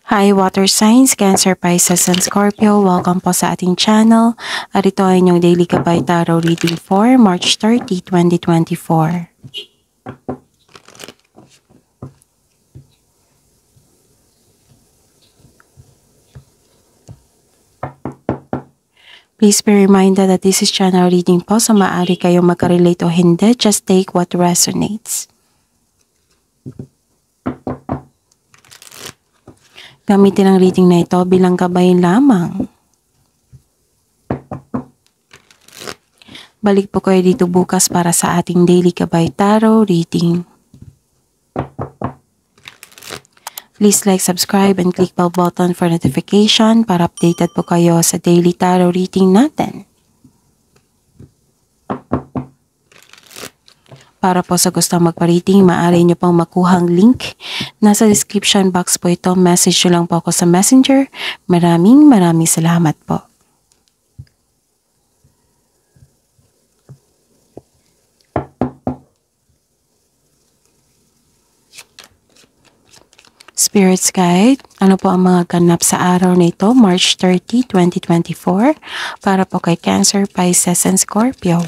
Hi water signs, Cancer, Pisces, and Scorpio. Welcome po sa ating channel. At ito ay inyong daily gabay tarot reading for March 30, 2024. Please be reminded that this is channel reading po, so maaari kayong magka-relate o hindi. Just take what resonates. Gamitin ang reading na ito bilang gabay lamang. Balik po kayo dito bukas para sa ating daily gabay tarot reading. Please like, subscribe, and click bell button for notification para updated po kayo sa daily tarot reading natin. Para po sa gustong magpa-reading, maaari nyo pong makuhang link. Nasa description box po ito. Message nyo lang po ako sa Messenger. Maraming salamat po. Spirits Guide, ano po ang mga ganap sa araw na ito, March 30, 2024, para po kay Cancer, Pisces, and Scorpio.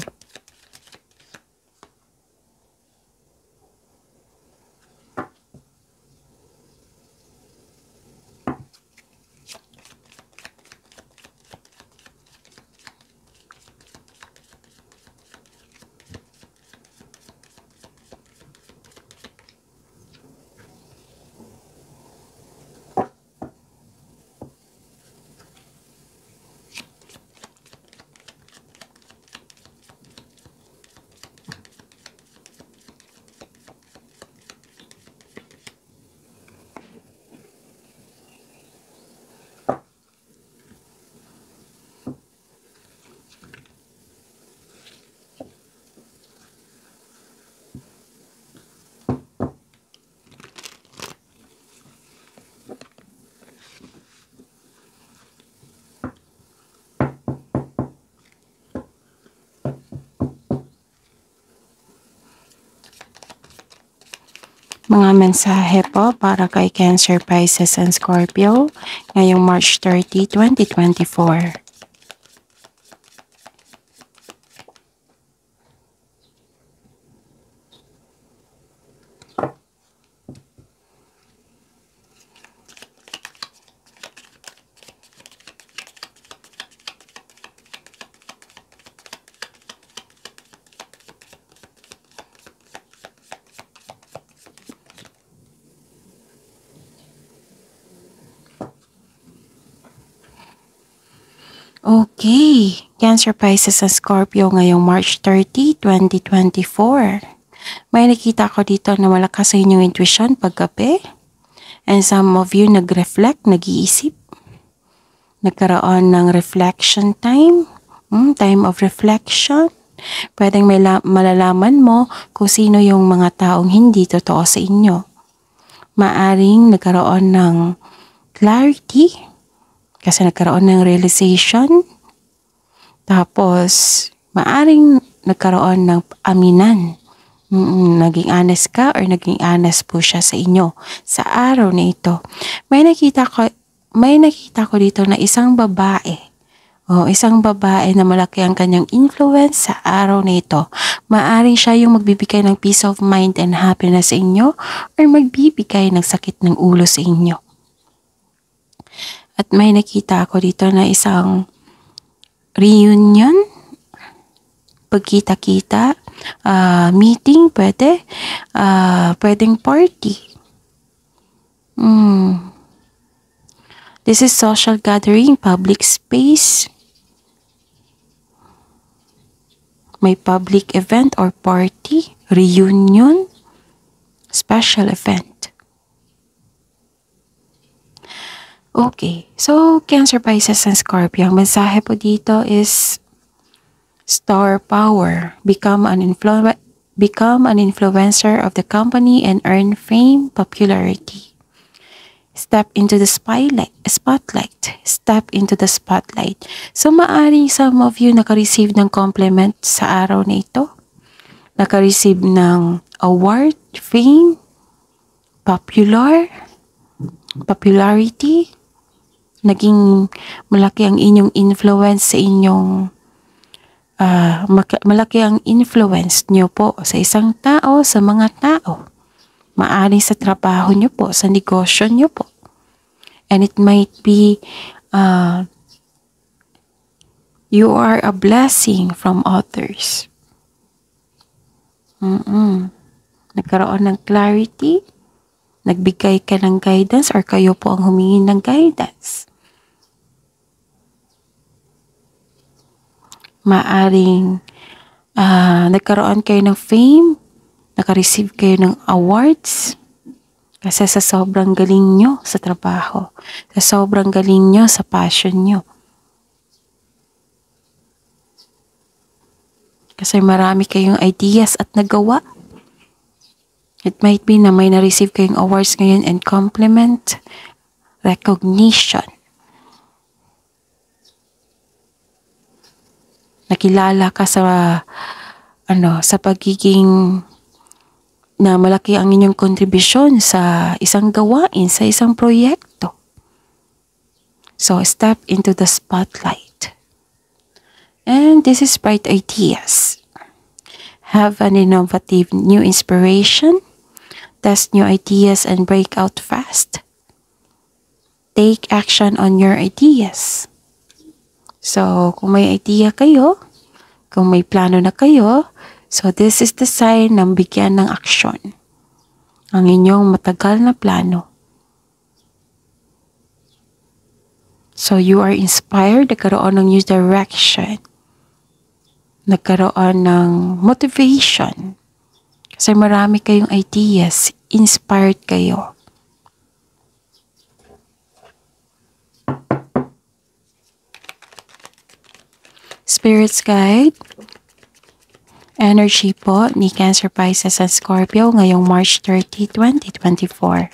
Mga mensahe po para kay Cancer, Pisces, and Scorpio ngayong March 30, 2024. Okay, Cancer, Pisces, and Scorpio ngayong March 30, 2024. May nakita ko dito na malakas sa inyong intuition paggabi. And some of you nag-reflect, nag-iisip. Nagkaroon ng reflection time. Time of reflection. Pwedeng may malalaman mo kung sino yung mga taong hindi totoo sa inyo. Maaring nagkaroon ng clarity. Kasi nagkaroon ng realization. Tapos, maaring nagkaroon ng aminan. Naging honest ka or naging honest po siya sa inyo sa araw na ito. May nakita ko dito na isang babae. Isang babae na malaki ang kanyang influence sa araw na ito. Maaring siya yung magbibigay ng peace of mind and happiness sa inyo or magbibigay ng sakit ng ulo sa inyo. At may nakita ako dito na isang reunion, pagkita-kita, meeting, pwedeng party. This is social gathering, public space. May public event or party, reunion, special event. Okay, so Cancer, Pisces, and Scorpio, ang mensahe po dito is star power. Become an influencer of the company and earn fame, popularity. Step into the spotlight. Step into the spotlight. So maaring some of you naka-receive ng compliment sa araw na ito. Naka-receive ng award, fame, popular, popularity, naging malaki ang inyong influence sa inyong malaki ang influence nyo po sa isang tao, sa mga tao. Maaring sa trabaho nyo po, sa negosyo nyo po. And it might be you are a blessing from others. Nagkaroon ng clarity, nagbigay ka ng guidance or kayo po ang humingi ng guidance. Maaring nagkaroon kayo ng fame, naka-receive kayo ng awards kasi sa sobrang galing nyo sa trabaho, sa sobrang galing nyo sa passion nyo. Kasi marami kayong ideas at nagawa. It might be na may na-receive kayong awards ngayon and compliment, recognition. Nakilala ka sa pagiging na malaki ang inyong kontribusyon sa isang gawain, sa isang proyekto. So, step into the spotlight. And this is bright ideas. Have an innovative new inspiration. Test new ideas and break out fast. Take action on your ideas. So, kung may idea kayo, kung may plano na kayo, so this is the sign ng bigyan ng aksyon ang inyong matagal na plano. So, you are inspired, nagkaroon ng new direction, nagkaroon ng motivation, kasi marami kayong ideas, inspired kayo. Spirits Guide, energy po ni Cancer, Pisces at Scorpio ngayong March 30, 2024.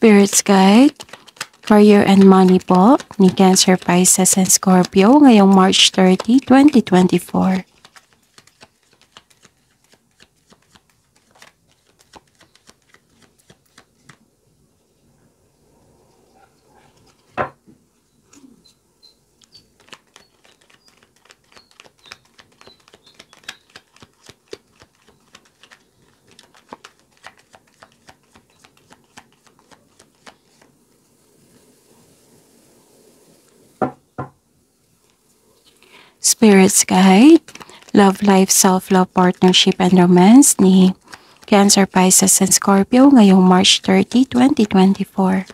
Spirits Guide, career and money po ni Cancer, Pisces and Scorpio ngayong March 30, 2024. Spirits Guide, love life, self-love, partnership, and romance ni Cancer, Pisces, and Scorpio ngayong March 30, 2024.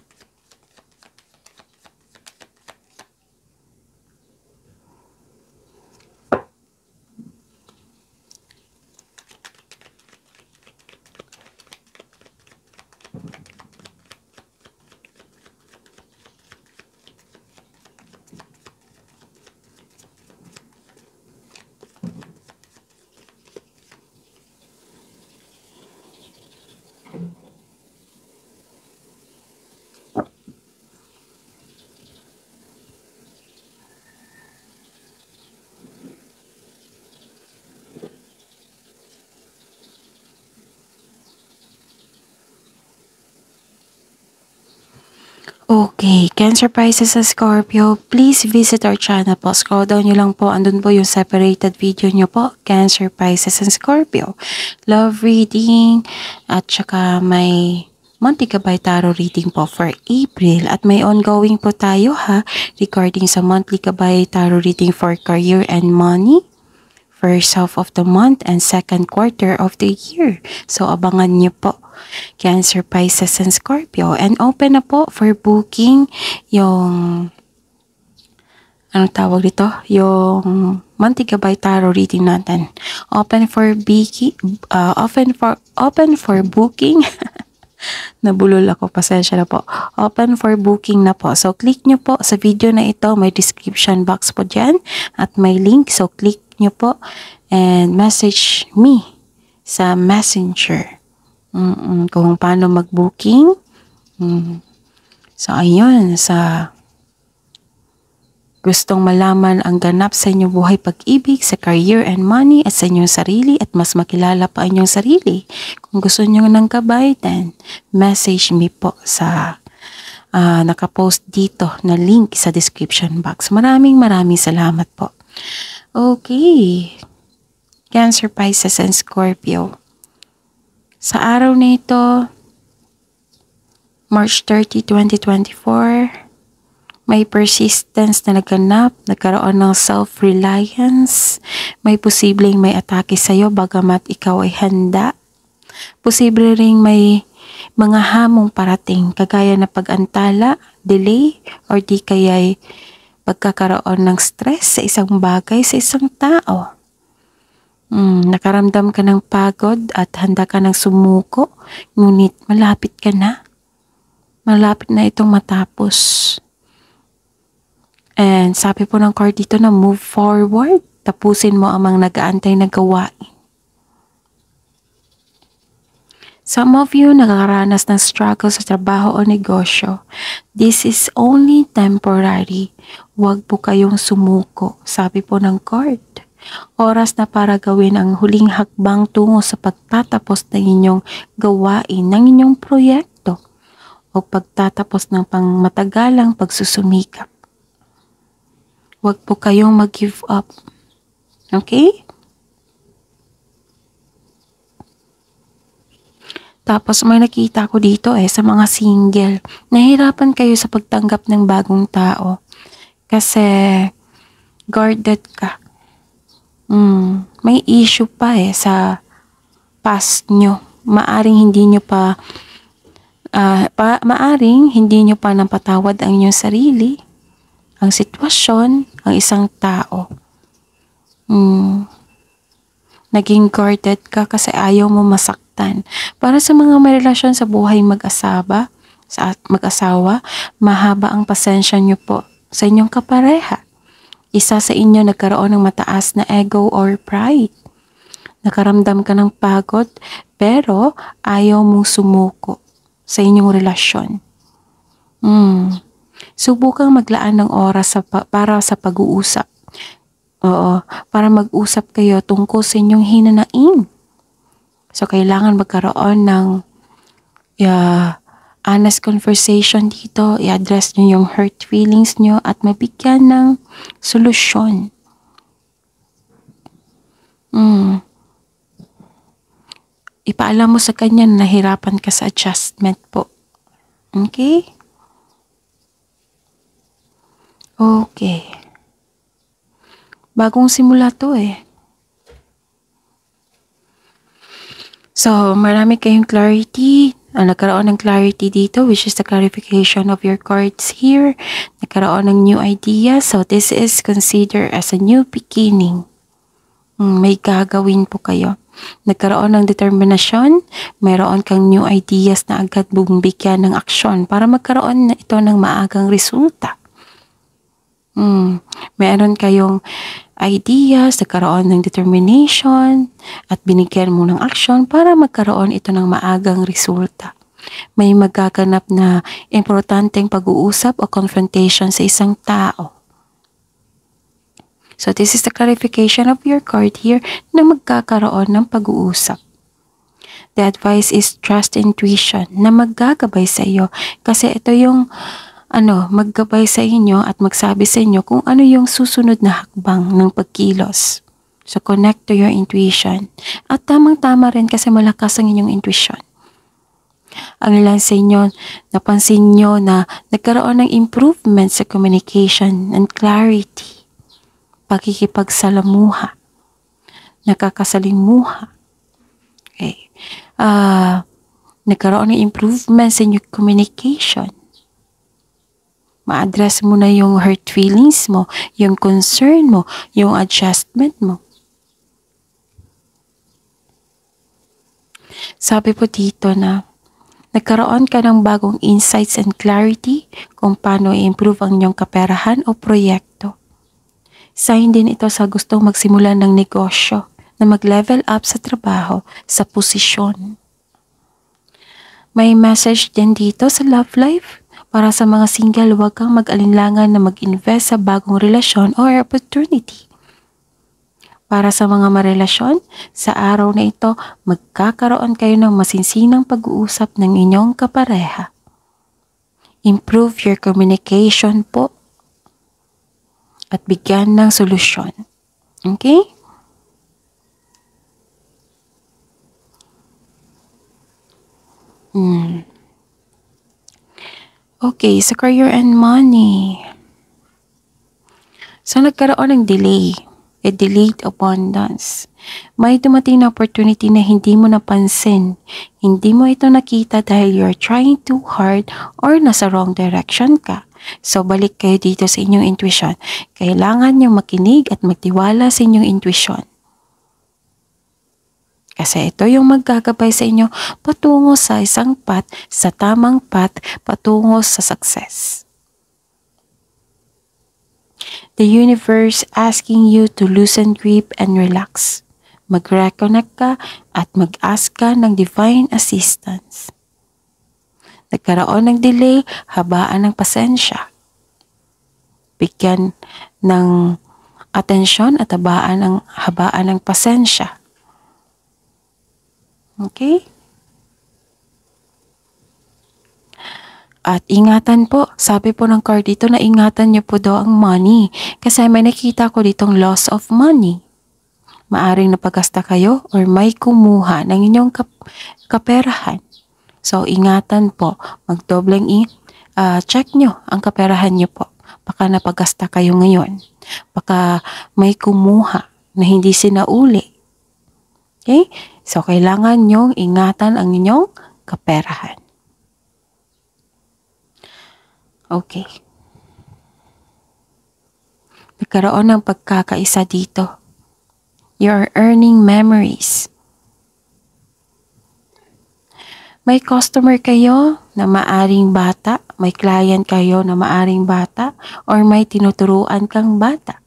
Okay, Cancer, Pisces, and Scorpio, please visit our channel po. Scroll down nyo lang po. Andun po yung separated video nyo po. Cancer, Pisces, and Scorpio. Love reading at saka may monthly gabay tarot reading po for April. At may ongoing po tayo regarding sa monthly gabay tarot reading for career and money. First half of the month and second quarter of the year. So, abangan nyo po. Cancer, Pisces, and Scorpio. And open na po for booking yung ano tawag dito? Yung Mantika by Tarot reading natin. Open for booking. Nabulol ako, pasensya na po. Open for booking na po. So, click nyo po sa video na ito. May description box po dyan at may link. So, click nyo po and message me sa messenger. Kung paano mag-booking. So, ayun. Sa gustong malaman ang ganap sa inyong buhay pag-ibig, sa career and money, at sa inyong sarili, at mas makilala pa inyong sarili. Kung gusto nyo ng gabay, then message me po sa nakapost dito na link sa description box. Maraming salamat po. Okay. Cancer, Pisces, and Scorpio. Sa araw na ito, March 30, 2024, may persistence na naganap, nagkaroon ng self-reliance, may posibleng may atake sa'yo bagamat ikaw ay handa. Posible ring may mga hamong parating, kagaya na pag-antala, delay, or di kaya'y pagkakaroon ng stress sa isang bagay, sa isang tao. Nakaramdam ka ng pagod at handa ka ng sumuko, ngunit malapit ka na. Malapit na itong matapos. And sabi po ng card dito na move forward. Tapusin mo ang mga nag-aantay na gawain. Some of you nakakaranas ng struggle sa trabaho o negosyo. This is only temporary. Huwag po kayong sumuko. Sabi po ng card. Oras na para gawin ang huling hakbang tungo sa pagtatapos ng inyong gawain, ng inyong proyekto o pagtatapos ng pangmatagalang pagsusumikap. Huwag po kayong mag-give up. Okay? Tapos may nakita ko dito sa mga single. Nahirapan kayo sa pagtanggap ng bagong tao. Kasi guarded ka. May issue pa sa past nyo. Maaring hindi nyo pa napatawad ang inyong sarili, ang sitwasyon, ang isang tao. Naging guarded ka kasi ayaw mo masaktan. Para sa mga may relasyon sa buhay mag-asawa, mahaba ang pasensya nyo po sa inyong kapareha. Isa sa inyo nagkaroon ng mataas na ego or pride. Nakaramdam ka ng pagod, pero ayaw mong sumuko sa inyong relasyon. Subukang maglaan ng oras para sa pag-uusap. Para mag-usap kayo tungkol sa inyong hinanaing. So, kailangan magkaroon ng honest conversation dito. I-address nyo yung hurt feelings nyo at mabigyan ng solusyon. Ipaalam mo sa kanya na nahirapan ka sa adjustment po. Okay? Okay. Bagong simula to So, marami kayong clarity. Nagkaroon ng clarity dito, which is the clarification of your cards here. Nagkaroon ng new idea. So, this is considered as a new beginning. May gagawin po kayo. Nagkaroon ng determinasyon. Mayroon kang new ideas na agad bumigyan ng aksyon para magkaroon na ito ng maagang resulta. Meron kayong ideas, nagkaroon ng determination, at binigyan mo ng action para magkaroon ito ng maagang resulta. May magaganap na importanteng pag-uusap o confrontation sa isang tao. So this is the clarification of your card here na magkakaroon ng pag-uusap. The advice is trust intuition na maggagabay sa iyo kasi ito yung maggabay sa inyo at magsabi sa inyo kung ano yung susunod na hakbang ng pagkilos. So, connect to your intuition. At tamang-tama rin kasi malakas ang inyong intuition. Ang ilan sa inyo, napansin nyo na nagkaroon ng improvement sa communication and clarity. Pakikipagsalamuha. Nakakasalimuha. Okay. Nagkaroon ng improvement sa inyong communication. Ma-address mo na yung hurt feelings mo, yung concern mo, yung adjustment mo. Sabi po dito na nagkaroon ka ng bagong insights and clarity kung paano i-improve ang inyong kaperahan o proyekto. Sign din ito sa gustong magsimula ng negosyo na mag-level up sa trabaho, sa posisyon. May message din dito sa love life. Para sa mga single, huwag kang mag-alinlangan na mag-invest sa bagong relasyon or opportunity. Para sa mga marelasyon, sa araw na ito, magkakaroon kayo ng masinsinang pag-uusap ng inyong kapareha. Improve your communication po at bigyan ng solusyon. Okay? Okay, sa career and money. So, nagkaroon ng delay. A delayed abundance. May dumating na opportunity na hindi mo napansin. Hindi mo ito nakita dahil you're trying too hard or nasa wrong direction ka. So, balik kayo dito sa inyong intuition. Kailangan niyong makinig at magtiwala sa inyong intuition. Kasi ito yung maggagabay sa inyo patungo sa isang path, sa tamang path, patungo sa success. The universe asking you to loosen grip and relax. Mag-reconnect ka at mag-ask ka ng divine assistance. Nagkaroon ng delay, habaan ng pasensya. Bigyan ng atensyon at habaan ng pasensya. Okay? At ingatan po, sabi po ng card dito na ingatan niyo po daw ang money. Kasi may nakita ko ditong loss of money. Maaring napagasta kayo or may kumuha ng inyong kaperahan. So ingatan po, magdobleng check nyo ang kaperahan niyo po. Baka napagasta kayo ngayon. Baka may kumuha na hindi sinauli. Okay? So, kailangan nyong ingatan ang inyong kaperahan. Okay. Nagkaroon ng pagkakaisa dito. You're earning memories. May customer kayo na maaring bata, may client kayo na maaring bata, or may tinuturuan kang bata.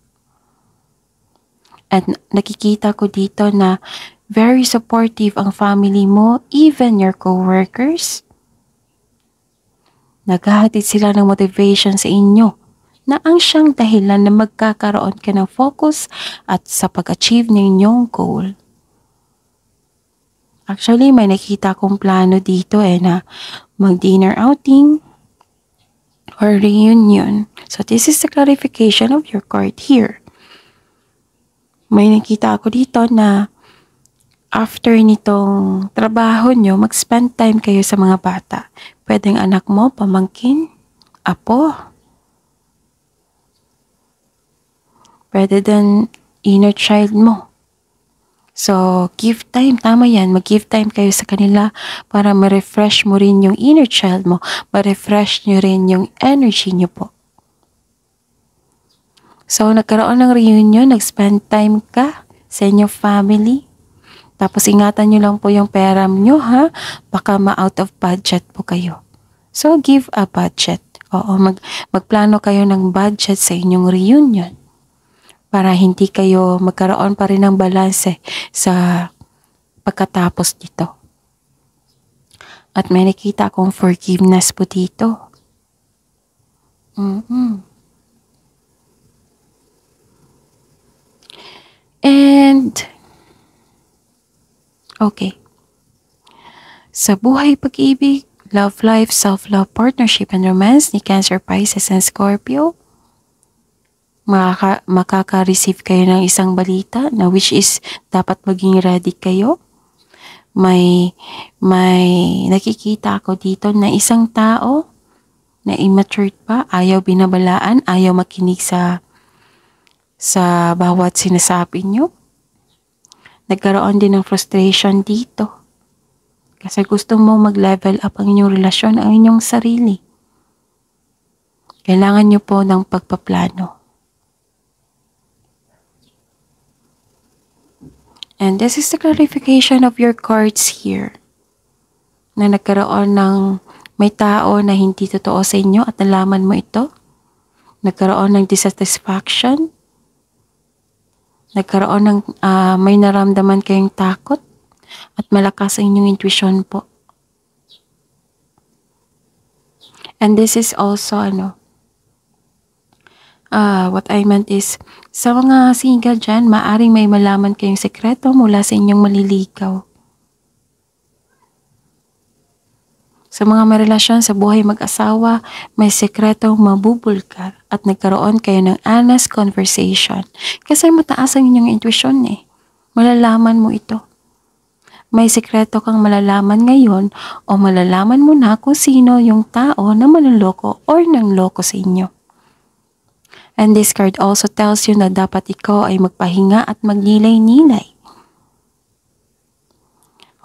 At nakikita ko dito na very supportive ang family mo, even your co-workers. Naghahatid sila ng motivation sa inyo na ang siyang dahilan na magkakaroon ka ng focus at sa pag-achieve ng inyong goal. Actually, may nakita kong plano dito na mag-dinner outing or reunion. So, this is the clarification of your card here. May nakita ako dito na after nitong trabaho nyo, mag-spend time kayo sa mga bata. Pwedeng anak mo, pamangkin, apo. Pwede din inner child mo. So, give time. Tama yan. Mag-give time kayo sa kanila para ma-refresh mo rin yung inner child mo. Ma-refresh nyo rin yung energy nyo po. So, nagkaroon ng reunion, nag-spend time ka sa inyong family. Tapos, ingatan nyo lang po yung pera nyo, ha? Baka ma-out of budget po kayo. So, give a budget. Oo, magplano kayo ng budget sa inyong reunion. Para hindi kayo magkaroon pa rin ng balanse sa pagkatapos dito. At may nakita akong forgiveness po dito. And, okay. Sa buhay, pag-ibig, love life, self-love, partnership, and romance ni Cancer, Pisces, and Scorpio, makaka-receive kayo ng isang balita na which is dapat maging ready kayo. May nakikita ako dito na isang tao na immature pa, ayaw binabalaan, ayaw makinig sa bawat sinasabi nyo. Nagkaroon din ng frustration dito. Kasi gusto mo mag-level up ang inyong relasyon, ang inyong sarili. Kailangan nyo po ng pagpaplano. And this is the clarification of your cards here. Na nagkaroon ng may tao na hindi totoo sa inyo at nalaman mo ito. Nagkaroon ng dissatisfaction. Nagkaroon ng may naramdaman kayong takot at malakas ang inyong intuition po. And this is also what I meant is, sa mga single dyan, maaring may malaman kayong sekreto mula sa inyong maliligaw. Sa mga may relasyon sa buhay mag-asawa, may sekretong mabubulgar at nagkaroon kayo ng honest conversation. Kasi mataas ang inyong intuition eh. Malalaman mo ito. May sekreto kang malalaman ngayon o malalaman mo na kung sino yung tao na manloloko or nangloko sa inyo. And this card also tells you na dapat ikaw ay magpahinga at magnilay-nilay.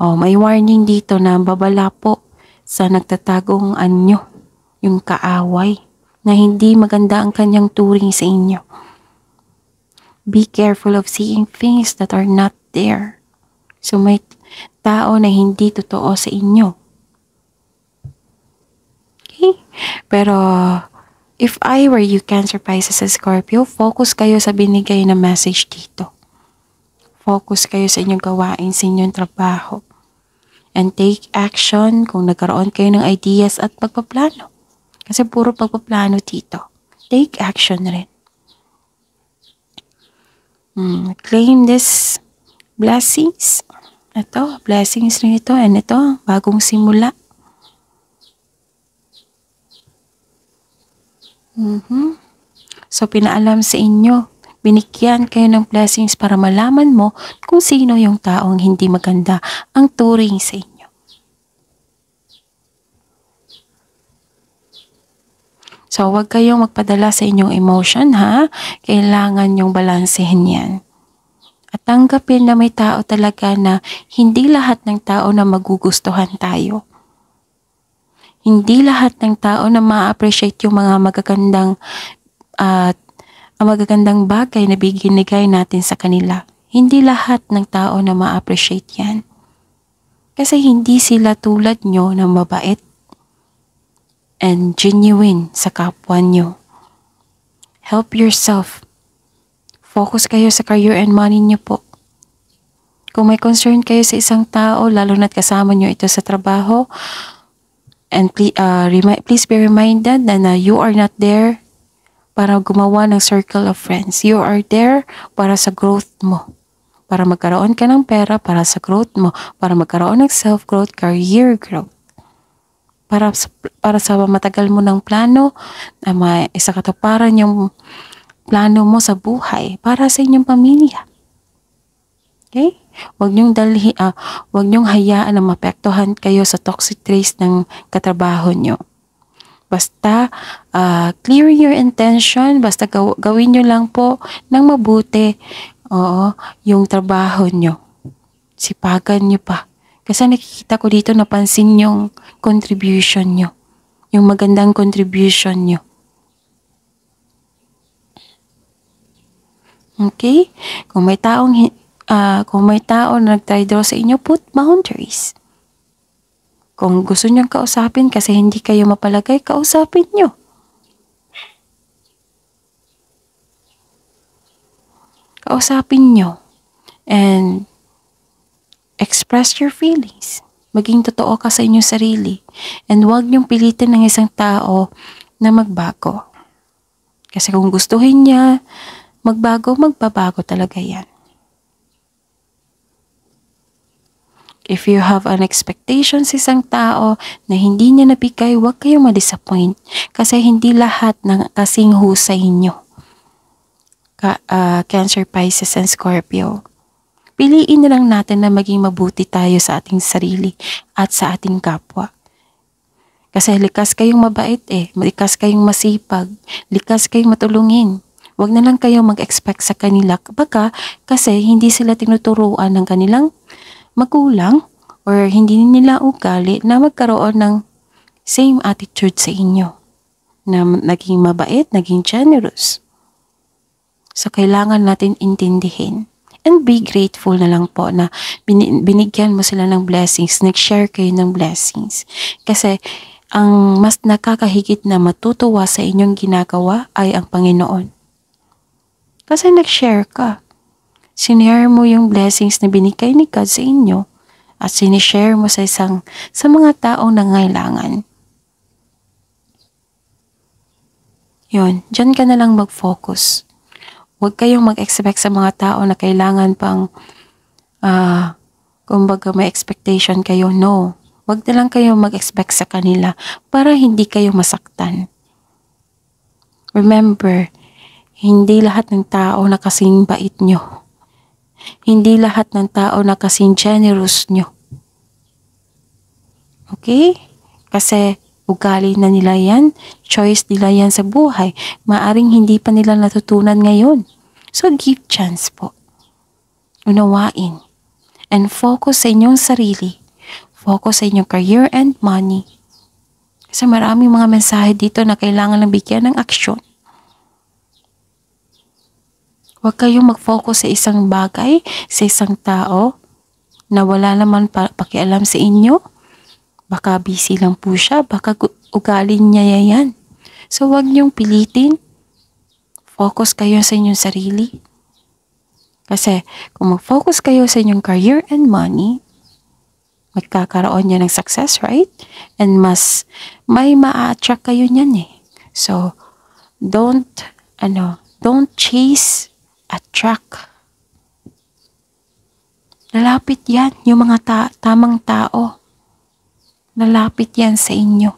May warning dito na babala po sa nagtatagong anyo, yung kaaway, na hindi maganda ang kanyang turing sa inyo. Be careful of seeing things that are not there. So may tao na hindi totoo sa inyo. Okay? Pero if I were you, Cancer, Pisces, and Scorpio, focus kayo sa binigay na message dito. Focus kayo sa inyong gawain, sa inyong trabaho. And take action kung nagkaroon kayo ng ideas at pagpaplano. Kasi puro pagpaplano dito. Take action rin. Claim this blessings. Ito, blessings rin ito. And ito, bagong simula. So, pinaalam sa inyo, binigyan kayo ng blessings para malaman mo kung sino yung taong hindi maganda ang turing sa inyo. So, huwag kayong magpadala sa inyong emotion, ha? Kailangan yung balansehin yan. At tanggapin na may tao talaga na hindi lahat ng tao na magugustuhan tayo. Hindi lahat ng tao na ma-appreciate yung mga magagandang bagay na binigay natin sa kanila. Hindi lahat ng tao na ma-appreciate yan. Kasi hindi sila tulad nyo na mabait and genuine sa kapwa nyo. Help yourself. Focus kayo sa career and money nyo po. Kung may concern kayo sa isang tao, lalo na't kasama nyo ito sa trabaho, and please be reminded na you are not there para gumawa ng circle of friends. You are there para sa growth mo. Para magkaroon ka ng pera para sa growth mo. Para magkaroon ng self-growth, career growth. Para sa matagal mo ng plano, na may isa katuparan yung plano mo sa buhay para sa inyong pamilya. Okay? Huwag niyong hayaan na mapektuhan kayo sa toxic traits ng katrabaho nyo. Basta clear your intention, basta gawin nyo lang po ng mabuti yung trabaho nyo. Sipagan nyo pa. Kasi nakikita ko dito, napansin yung contribution nyo. Yung magandang contribution nyo. Okay? Kung may tao na nag-try-draw sa inyo, put boundaries. Kung gusto niyang kausapin kasi hindi kayo mapalagay, kausapin niyo. Kausapin niyo. And express your feelings. Maging totoo ka sa inyong sarili. And huwag niyong pilitin ng isang tao na magbago. Kasi kung gustuhin niya magbabago talaga yan. If you have an expectation sa isang tao na hindi niya nabigay, huwag kayong ma-disappoint. Kasi hindi lahat ng kasing husay nyo. Cancer, Pisces, and Scorpio. Piliin na lang natin na maging mabuti tayo sa ating sarili at sa ating kapwa. Kasi likas kayong mabait likas kayong masipag, likas kayong matulungin. Huwag na lang kayong mag-expect sa kanila kasi hindi sila tinuturuan ng kanilang magulang or hindi nila ugali na magkaroon ng same attitude sa inyo. na naging mabait, naging generous. So, kailangan natin intindihin. And be grateful na lang po na binigyan mo sila ng blessings, nag-share kayo ng blessings. Kasi, ang mas nakakahigit na matutuwa sa inyong ginagawa ay ang Panginoon. Kasi nag-share ka. Sinare mo yung blessings na binigay ni God sa inyo at sinishare mo sa mga taong nangailangan. Yun, dyan ka na lang mag-focus. Huwag kayong mag-expect sa mga tao na kailangan pang, kumbaga may expectation kayo. No, huwag na lang kayong mag-expect sa kanila para hindi kayo masaktan. Remember, hindi lahat ng tao na kasing bait nyo. Hindi lahat ng tao na kasing generous nyo. Okay? Kasi ugali na nila yan, choice nila yan sa buhay. Maaring hindi pa nila natutunan ngayon. So give chance po. Unawain. And focus sa inyong sarili. Focus sa inyong career and money. Kasi maraming mga mensahe dito na kailangan ng bigyan ng aksyon. Huwag kayong mag-focus sa isang bagay, sa isang tao na wala naman pakialam sa inyo. Baka busy lang po siya, baka ugali niya yan. So huwag niyong pilitin. Focus kayo sa inyong sarili. Kasi kung mag-focus kayo sa inyong career and money, magkakaroon niya ng success, right? And mas may ma-attract kayo niyan eh. So don't chase, attract. Lalapit yan, yung mga tamang tao. Lalapit yan sa inyo.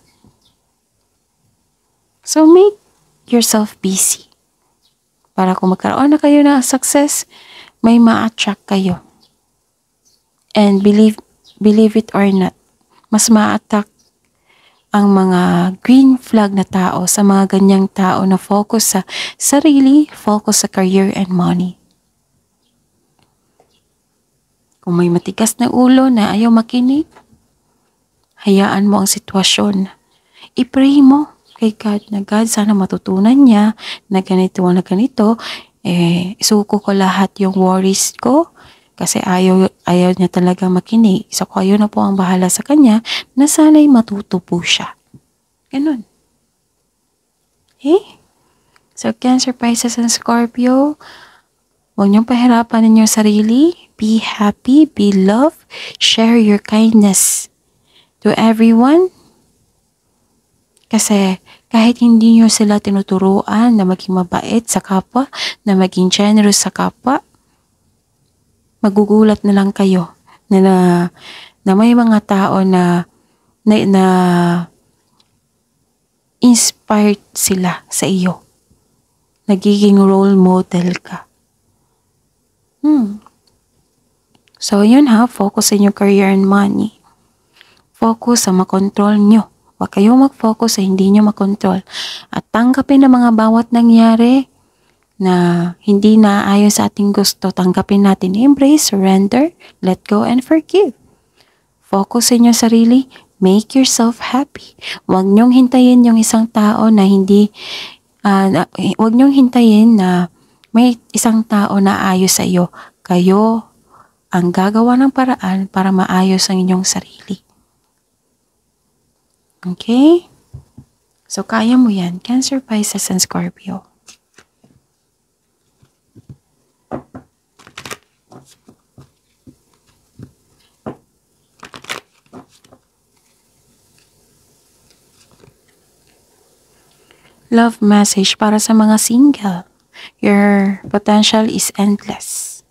So make yourself busy. Para kung magkaroon na kayo ng success, may ma-attract kayo. And believe it or not, mas ma-attract ang mga green flag na tao sa mga ganyang tao na focus sa sarili, focus sa career and money. Kung may matigas na ulo na ayaw makinig, hayaan mo ang sitwasyon. I-pray mo kay God na God, sana matutunan niya na ganito. Isuko ko lahat yung worries ko kasi ayaw niya talaga makinig. So kayo na po ang bahala sa kanya na sana'y matuto po siya. Ganun. Okay? So Cancer, Pisces, and Scorpio, huwag niyong pahirapan ninyong sarili. Be happy, be loved, share your kindness to everyone. Kasi kahit hindi nyo sila tinuturuan na maging mabait sa kapwa, na maging generous sa kapwa, magugulat na lang kayo na may mga tao na inspired sila sa iyo. Nagiging role model ka. So yun focus sa inyong career and money. Focus sa makontrol nyo. Huwag kayong mag-focus sa hindi nyo makontrol. At tanggapin ang mga bawat nangyari na hindi naayon sa ating gusto. Tanggapin natin, embrace, surrender, let go, and forgive. Focus sa inyong sarili. Make yourself happy. Huwag nyong hintayin yung isang tao na huwag nyong hintayin na may isang tao na ayos sa iyo. Kayo ang gagawa ng paraan para maayos ang inyong sarili. Okay? So, kaya mo yan. Cancer, Pisces, and Scorpio. Love message para sa mga single. Your potential is endless.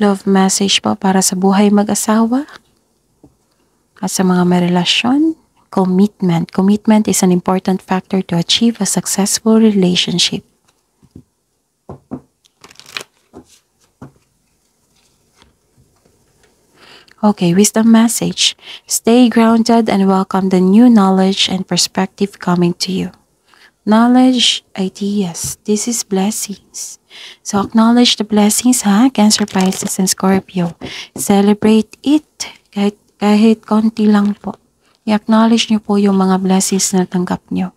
Love message po para sa buhay mag-asawa at sa mga may relasyon. Commitment. Commitment is an important factor to achieve a successful relationship. Okay, wisdom message. Stay grounded and welcome the new knowledge and perspective coming to you. Knowledge, ideas. This is blessings. So acknowledge the blessings, Cancer, Pisces, and Scorpio. Celebrate it. Kahit konti lang po. I-acknowledge nyo po yung mga blessings na tanggap nyo.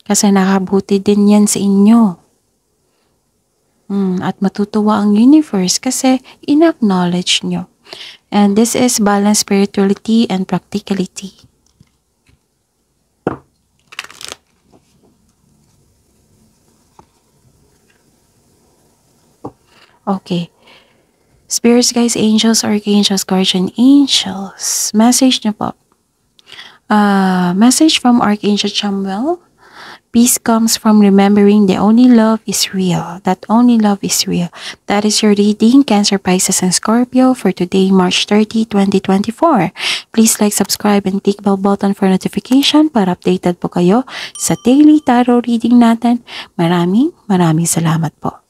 Kasi nakabuti din yan sa inyo. At matutuwa ang universe kasi in-acknowledge nyo. And this is balanced spirituality and practicality. Okay. Spirits, guys, angels, archangels, guardian angels. Message nyo po. Message from Archangel Chamuel. Peace comes from remembering the only love is real. That only love is real. That is your reading, Cancer, Pisces, and Scorpio for today, March 30, 2024. Please like, subscribe, and click bell button for notification para updated po kayo sa daily tarot reading natin. Maraming salamat po.